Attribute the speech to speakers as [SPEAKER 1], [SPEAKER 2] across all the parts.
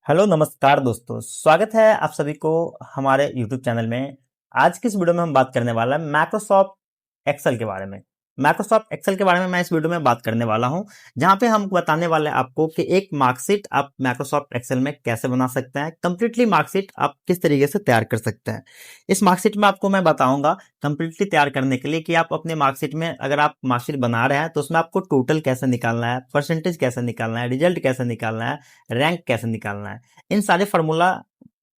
[SPEAKER 1] Hello नमस्कार दोस्तों, स्वागत है आप सभी को हमारे YouTube चैनल में। आज की इस वीडियो में हम बात करने वाला है माइक्रोसॉफ्ट एक्सेल के बारे में। माइक्रोसॉफ्ट एक्सेल के बारे में मैं इस वीडियो में बात करने वाला हूं, जहां पे हम बताने वाले हैं आपको कि एक मार्कशीट आप माइक्रोसॉफ्ट एक्सेल में कैसे बना सकते हैं। कंप्लीटली मार्कशीट आप किस तरीके से तैयार कर सकते हैं, इस मार्कशीट में आपको मैं बताऊंगा कंप्लीटली तैयार करने के लिए कि आप अपने मार्कशीट में अगर आप मार्कशीट बना रहे हैं तो उसमें आपको टोटल कैसे निकालना है, परसेंटेज कैसे निकालना है, रिजल्ट कैसे निकालना है, रैंक कैसे निकालना है। इन सारे फार्मूला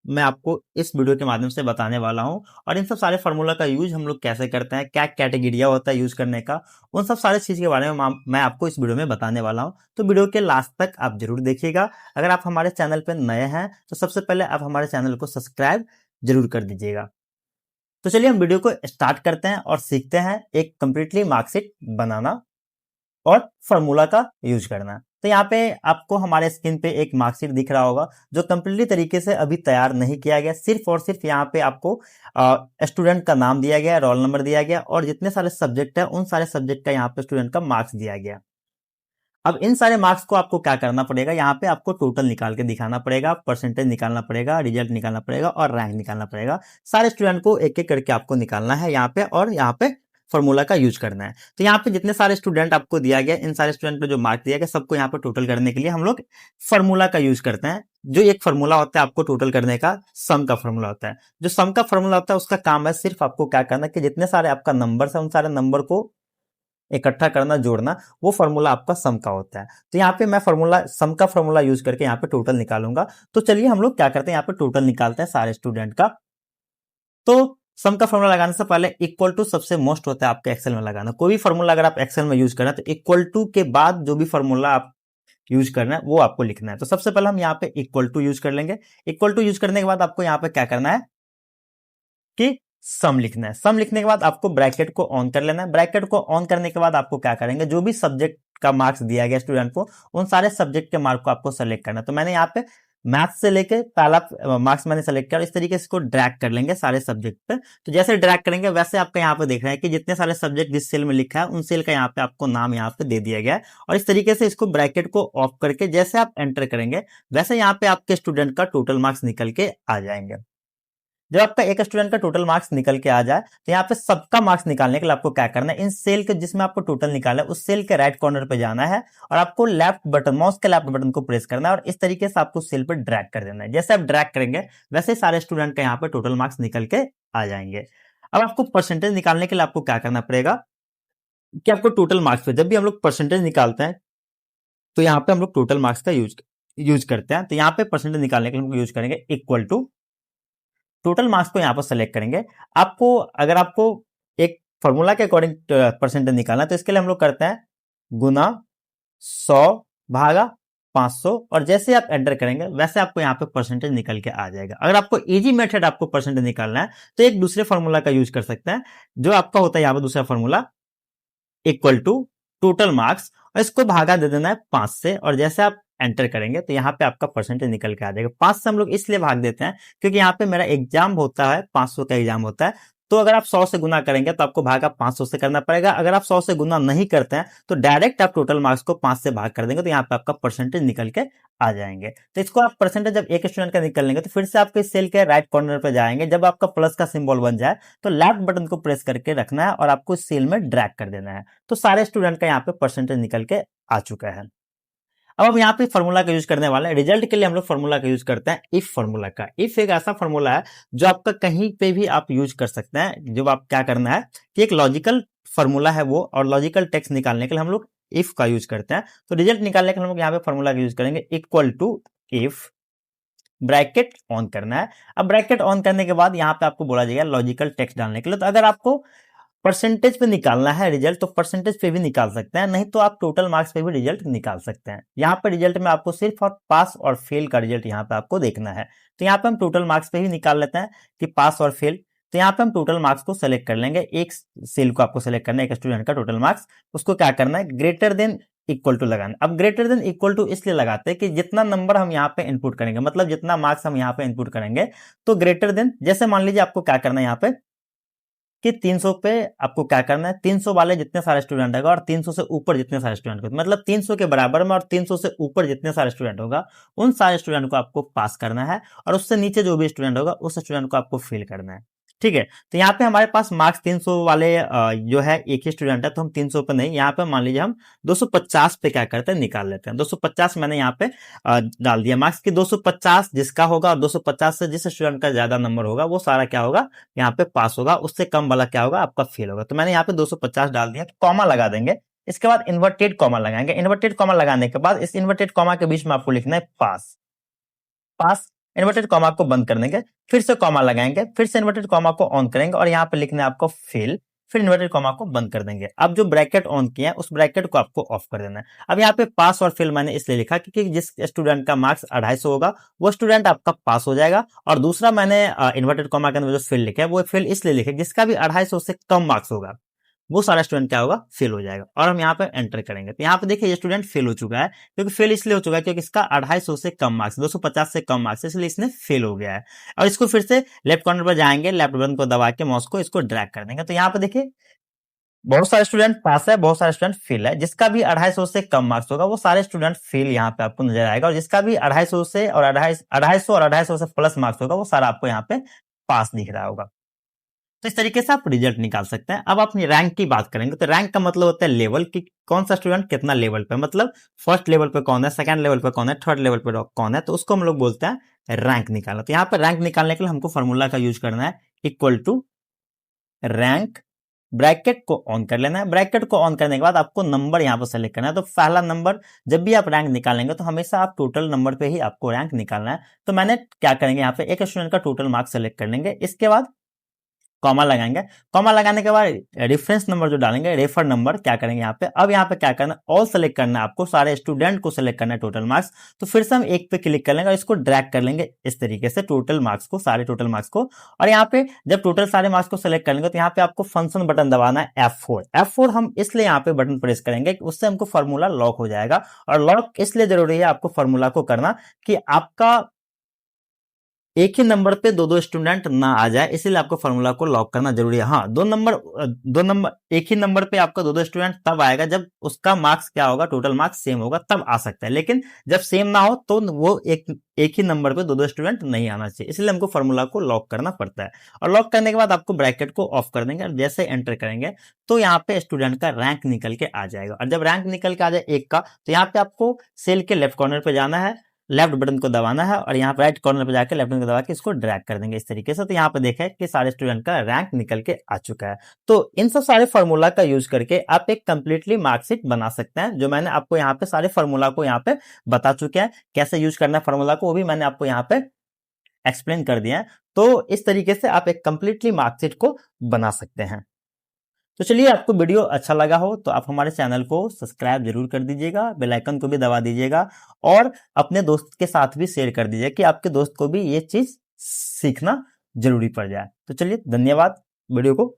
[SPEAKER 1] मैं आपको इस वीडियो के माध्यम से बताने वाला हूं, और इन सब सारे फार्मूला का यूज हम लोग कैसे करते हैं, क्या कैटेगरिया होता है यूज करने का, उन सब सारे चीज के बारे में मैं आपको इस वीडियो में बताने वाला हूं। तो वीडियो के लास्ट तक आप जरूर देखिएगा। अगर आप हमारे चैनल पर नए हैं तो सबसे पहले आप हमारे चैनल को सब्सक्राइब जरूर कर दीजिएगा। तो चलिए हम वीडियो को स्टार्ट करते हैं और सीखते हैं एक कंप्लीटली मार्कशीट बनाना और फॉर्मूला का यूज करना। तो यहाँ पे आपको हमारे स्क्रीन पे एक मार्कशीट दिख रहा होगा जो कंप्लीटली तरीके से अभी तैयार नहीं किया गया। सिर्फ और सिर्फ यहाँ पे आपको स्टूडेंट का नाम दिया गया, रोल नंबर दिया गया और जितने सारे सब्जेक्ट है उन सारे सब्जेक्ट का यहाँ पे स्टूडेंट का मार्क्स दिया गया। अब इन सारे मार्क्स को आपको क्या करना पड़ेगा, यहाँ पे आपको टोटल निकाल के दिखाना पड़ेगा, परसेंटेज निकालना पड़ेगा, रिजल्ट निकालना पड़ेगा और रैंक निकालना पड़ेगा। सारे स्टूडेंट को एक एक करके आपको निकालना है यहाँ पे, और यहाँ पे फॉर्मूला का यूज करना है। तो यहाँ पे जितने सारे स्टूडेंट आपको दिया गया, इन सारे स्टूडेंट को जो मार्क दिया गया सबको यहाँ पे टोटल करने के लिए हम लोग फॉर्मूला का यूज करते हैं। जो एक फॉर्मूला होता है आपको टोटल करने का, सम का फॉर्मूला होता है। जो सम का फॉर्मूला होता है उसका काम है सिर्फ आपको क्या करना है कि जितने सारे आपका नंबर है उन सारे नंबर को इकट्ठा करना, जोड़ना, वो फॉर्मूला आपका सम का होता है। तो यहाँ पे मैं फॉर्मूला सम का फॉर्मूला यूज करके यहाँ पे टोटल निकालूंगा। तो चलिए हम लोग क्या करते हैं, यहाँ पे टोटल निकालते हैं सारे स्टूडेंट का। तो सम का फॉर्मूला लगाने से पहले इक्वल टू सबसे मोस्ट होता है आपके एक्सेल में लगाना। कोई भी फॉर्मूला अगर आप एक्सेल में यूज करना है तो इक्वल टू के बाद जो भी फॉर्मूला आप यूज करना है वो आपको लिखना है। तो सबसे पहले हम यहाँ पे इक्वल टू यूज कर लेंगे। इक्वल टू यूज करने के बाद आपको यहाँ पे क्या करना है कि सम लिखना है। सम लिखने के बाद आपको ब्रैकेट को ऑन कर लेना है। ब्रैकेट को ऑन करने के बाद आपको क्या करेंगे, जो भी सब्जेक्ट का मार्क्स दिया गया स्टूडेंट को उन सारे सब्जेक्ट के मार्क को आपको सेलेक्ट करना है। तो मैंने यहाँ पे मैथ से लेके पहला मार्क्स मैंने सेलेक्ट किया और इस तरीके से इसको ड्रैग कर लेंगे सारे सब्जेक्ट पे। तो जैसे ड्रैग करेंगे वैसे आपका यहाँ पे देख रहे हैं कि जितने सारे सब्जेक्ट जिस सेल में लिखा है उन सेल का यहाँ पे आपको नाम यहाँ पे दे दिया गया है। और इस तरीके से इसको ब्रैकेट को ऑफ करके जैसे आप एंटर करेंगे वैसे यहाँ पे आपके स्टूडेंट का टोटल मार्क्स निकल के आ जाएंगे। जब आपका एक स्टूडेंट का टोटल मार्क्स निकल के आ जाए तो यहाँ पे सबका मार्क्स निकालने के लिए आपको क्या करना है, इन सेल के जिसमें आपको टोटल निकाला है उस सेल के राइट कॉर्नर पे जाना है और आपको लेफ्ट बटन, माउस के लेफ्ट बटन को प्रेस करना है और इस तरीके से आपको सेल पे ड्रैग कर देना है। जैसे आप ड्रैग करेंगे वैसे सारे स्टूडेंट का यहाँ पे टोटल मार्क्स निकल के आ जाएंगे। अब आपको परसेंटेज निकालने के लिए आपको क्या करना पड़ेगा कि आपको टोटल मार्क्स पे जब भी हम लोग परसेंटेज निकालते हैं तो यहाँ पे हम लोग टोटल मार्क्स का यूज करते हैं। तो यहाँ पे परसेंटेज निकालने के लिए हम यूज करेंगे इक्वल टू, टोटल मार्क्स को यहां पर सेलेक्ट करेंगे। आपको अगर आपको एक फॉर्मूला के अकॉर्डिंग परसेंटेज निकालना है तो इसके लिए हम लोग करते हैं गुना 100 भागा 500 और जैसे आप एंटर करेंगे वैसे आपको यहाँ पे परसेंटेज निकल के आ जाएगा। अगर आपको इजी मेथड आपको परसेंटेज निकालना है तो एक दूसरे फॉर्मूला का यूज कर सकते हैं, जो आपका होता है यहाँ पे दूसरा formula equal to total marks और इसको भागा दे देना है 5 से और जैसे आप एंटर करेंगे तो यहाँ पे आपका परसेंटेज निकल के आ जाएगा। 5 से हम लोग इसलिए भाग देते हैं क्योंकि यहाँ पे मेरा एग्जाम होता है 500 का एग्जाम होता है। तो अगर आप 100 से गुना करेंगे तो आपको भागा 500 से करना पड़ेगा। अगर आप 100 से गुना नहीं करते हैं तो डायरेक्ट आप टोटल मार्क्स को 5 से भाग कर देंगे तो यहाँ पे आपका परसेंटेज निकल के आ जाएंगे। तो इसको आप परसेंटेज जब एक स्टूडेंट का निकल लेंगे तो फिर से आपके सेल के राइट कॉर्नर पे जाएंगे। जब आपका प्लस का सिंबल बन जाए तो लेफ्ट बटन को प्रेस करके रखना है और आपको सेल में ड्रैग कर देना है। तो सारे स्टूडेंट का यहाँ पे परसेंटेज निकल के आ चुका है। अब हम यहाँ पे फॉर्मूला का यूज करने वाले हैं। रिजल्ट के लिए हम लोग फॉर्मूला का यूज करते हैं इफ फॉर्मूला का। इफ एक ऐसा फॉर्मूला है जो आपका कहीं पे भी आप यूज कर सकते हैं। जो आप क्या करना है कि एक लॉजिकल फॉर्मूला है वो, और लॉजिकल टेक्स्ट निकालने के लिए हम लोग इफ का यूज करते हैं। तो रिजल्ट निकालने के लिए हम लोग यहाँ पे फॉर्मूला का यूज करेंगे equal to if, bracket on करना है। अब ब्रैकेट ऑन करने के बाद यहाँ पे आपको बोला जाएगा लॉजिकल टेक्स्ट डालने के लिए। तो अगर आपको परसेंटेज पे निकालना है रिजल्ट तो परसेंटेज पे भी निकाल सकते हैं, नहीं तो आप टोटल मार्क्स पे भी रिजल्ट निकाल सकते हैं। यहाँ पे रिजल्ट में आपको सिर्फ और पास और फेल का रिजल्ट यहाँ पे आपको देखना है। तो यहाँ पे हम टोटल मार्क्स पे ही निकाल लेते हैं कि पास और फेल। तो यहाँ पे हम टोटल मार्क्स को सेलेक्ट कर लेंगे। एक सेल को आपको सेलेक्ट करना है, एक स्टूडेंट का टोटल मार्क्स, उसको क्या करना है ग्रेटर देन इक्वल टू लगाना। अब ग्रेटर देन इक्वल टू इसलिए लगाते हैं कि जितना नंबर हम यहाँ पे इनपुट करेंगे, मतलब जितना मार्क्स हम यहाँ पे इनपुट करेंगे तो ग्रेटर देन, जैसे मान लीजिए आपको क्या करना है यहाँ पे कि 300 पे आपको क्या करना है, 300 वाले जितने सारे स्टूडेंट होगा और 300 से ऊपर जितने सारे स्टूडेंट होगा, मतलब 300 के बराबर में और 300 से ऊपर जितने सारे स्टूडेंट होगा उन सारे स्टूडेंट को आपको पास करना है, और उससे नीचे जो भी स्टूडेंट होगा उस स्टूडेंट को आपको फेल करना है। ठीक है, तो यहाँ पे हमारे पास मार्क्स 300 वाले जो है एक ही स्टूडेंट है, तो हम 300 पे नहीं, यहाँ पे मान लीजिए हम 250 पे क्या करते हैं, निकाल लेते हैं। 250 मैंने यहाँ पे डाल दिया मार्क्स की 250 जिसका होगा, और 250 से जिस स्टूडेंट का ज्यादा नंबर होगा वो सारा क्या होगा, यहाँ पे पास होगा, उससे कम वाला क्या होगा, आपका फेल होगा। तो मैंने यहाँ पे 250 डाल दिया, कॉमा लगा देंगे, इसके बाद इन्वर्टेड कॉमा लगाएंगे। इन्वर्टेड कॉमा लगाने के बाद इस इन्वर्टेड कॉमा के बीच में आपको लिखना है पास। पास, इन्वर्टेड कॉमा को बंद कर देंगे, फिर से कॉमा लगाएंगे, फिर से इन्वर्टेड कॉमा को ऑन करेंगे और यहाँ पे लिखना है आपको फेल, फिर इन्वर्टेड कॉमा को बंद कर देंगे। अब जो ब्रैकेट ऑन किया है उस ब्रैकेट को आपको ऑफ कर देना है। अब यहाँ पे पास और फेल मैंने इसलिए लिखा क्योंकि जिस स्टूडेंट का मार्क्स 250 होगा वो स्टूडेंट आपका पास हो जाएगा, और दूसरा मैंने इन्वर्टेड कॉमा के अंदर जो फेल लिखा है वो फेल इसलिए लिखा जिसका भी 250 से कम मार्क्स होगा वो सारा स्टूडेंट क्या होगा, फेल हो जाएगा। और हम यहाँ पे एंटर करेंगे तो यहाँ पे देखिए ये स्टूडेंट फेल हो चुका है, क्योंकि फेल इसलिए हो चुका है क्योंकि इसका 250 से कम मार्क्स, 250 से कम मार्क्स, इसलिए इसने फेल हो गया है। और इसको फिर से लेफ्ट कॉर्नर पर जाएंगे, लेफ्ट बटन को दबा के माउस को इसको ड्रैग कर देंगे, तो यहाँ पे देखिए बहुत सारे स्टूडेंट पास है, बहुत सारे स्टूडेंट फेल है। जिसका भी 250 से कम मार्क्स होगा वो सारे स्टूडेंट फेल यहाँ पे आपको नजर आएगा, और जिसका भी 250 से और 250 से प्लस मार्क्स होगा वो सारा आपको यहाँ पे पास दिख रहा होगा। तो इस तरीके से आप रिजल्ट निकाल सकते हैं। अब अपनी रैंक की बात करेंगे तो रैंक का मतलब होता है लेवल, कि कौन सा स्टूडेंट कितना लेवल पे, मतलब फर्स्ट लेवल पे कौन है, सेकंड लेवल पे कौन है, थर्ड लेवल पे कौन है, तो उसको हम लोग बोलते हैं रैंक निकालना। तो यहाँ पर रैंक निकालने के लिए हमको फॉर्मूला का यूज करना है, इक्वल टू रैंक, ब्रैकेट को ऑन कर लेना है। ब्रैकेट को ऑन करने के बाद आपको नंबर यहाँ पर सेलेक्ट करना है। तो पहला नंबर, जब भी आप रैंक निकालेंगे तो हमेशा आप टोटल नंबर पे ही आपको रैंक निकालना है। तो मैंने क्या करेंगे, यहाँ पे एक स्टूडेंट का टोटल मार्क्स सेलेक्ट कर लेंगे, इसके बाद कॉमा लगाएंगे। कॉमा लगाने के बाद रेफरेंस नंबर जो डालेंगे, रेफर नंबर क्या करेंगे यहाँ पे, अब यहाँ पे क्या करना है, ऑल सेलेक्ट करना है आपको, सारे स्टूडेंट को सेलेक्ट करना है टोटल मार्क्स। तो फिर से हम एक पे क्लिक कर लेंगे और इसको ड्रैग कर लेंगे इस तरीके से टोटल मार्क्स को, सारे टोटल मार्क्स को। और यहाँ पे जब टोटल सारे मार्क्स को सेलेक्ट कर लेंगे तो यहाँ पे आपको फंक्शन बटन दबाना है F4। F4 हम इसलिए यहाँ पे बटन प्रेस करेंगे कि उससे हमको फॉर्मूला लॉक हो जाएगा, और लॉक इसलिए जरूरी है आपको फॉर्मूला को करना कि आपका एक ही नंबर पे दो दो स्टूडेंट ना आ जाए, इसीलिए आपको फॉर्मूला को लॉक करना जरूरी है। हाँ, दो नंबर एक ही नंबर पे आपको दो दो स्टूडेंट तब आएगा जब उसका मार्क्स क्या होगा, टोटल मार्क्स सेम होगा, तब आ सकता है। लेकिन जब सेम ना हो तो वो एक ही नंबर पे दो दो स्टूडेंट नहीं आना चाहिए, इसलिए हमको फॉर्मूला को लॉक करना पड़ता है। और लॉक करने के बाद आपको ब्रैकेट को ऑफ कर देंगे, और जैसे एंटर करेंगे तो यहाँ पे स्टूडेंट का रैंक निकल के आ जाएगा। और जब रैंक निकल के आ जाए एक का, तो यहाँ पे आपको सेल के लेफ्ट कॉर्नर पे जाना है, लेफ्ट बटन को दबाना है, और यहाँ पे राइट कॉर्नर पे जाकर लेफ्ट बटन को दबा के इसको ड्रैग कर देंगे इस तरीके से। तो यहाँ पे देखें कि सारे स्टूडेंट का रैंक निकल के आ चुका है। तो इन सब सारे फॉर्मूला का यूज करके आप एक कंप्लीटली मार्कशीट बना सकते हैं, जो मैंने आपको यहाँ पे सारे फॉर्मूला को यहाँ पे बता चुके हैं, कैसे यूज करना है फॉर्मूला को वो भी मैंने आपको यहाँ पे एक्सप्लेन कर दिया है। तो इस तरीके से आप एक कंप्लीटली मार्कशीट को बना सकते हैं। तो चलिए, आपको वीडियो अच्छा लगा हो तो आप हमारे चैनल को सब्सक्राइब जरूर कर दीजिएगा, बेल आइकन को भी दबा दीजिएगा, और अपने दोस्त के साथ भी शेयर कर दीजिए कि आपके दोस्त को भी ये चीज सीखना जरूरी पड़ जाए। तो चलिए, धन्यवाद, वीडियो को